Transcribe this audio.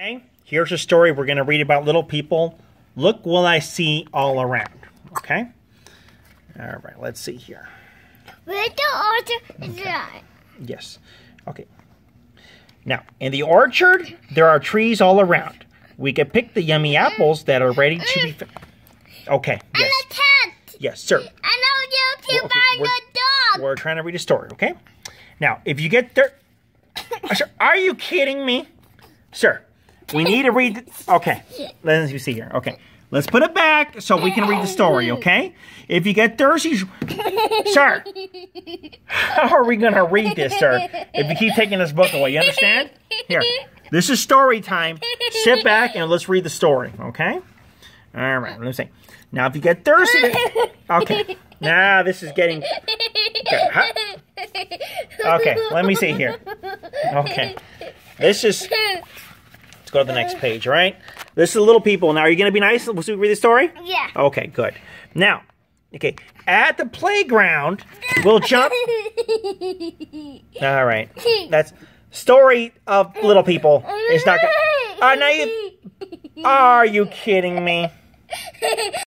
Okay, here's a story we're going to read about little people. Look what I see all around. Okay? All right, let's see here. Where the orchard is at? Yes. Okay. Now, in the orchard, there are trees all around. We can pick the yummy apples that are ready to be... Okay, yes. And a cat. Yes, sir. I know you to buy the dog. We're trying to read a story, okay? Now, if you get there... Sir, are you kidding me? Sir, we need to read... Okay, let's see here. Okay, let's put it back so we can read the story, okay? If you get thirsty... Sir, how are we going to read this, sir, if you keep taking this book away? You understand? Here, this is story time. Sit back and let's read the story, okay? All right, let's see. Now, if you get thirsty... Okay, now this is getting... Okay, let me see here. Okay, this is... Let's go to the next page, all right? This is the little people. Now, are you going to be nice? Will we read the story? Yeah. Okay, good. Now, okay, at the playground, we'll jump... All right, that's story of little people. It's not good. Now you... Are you kidding me?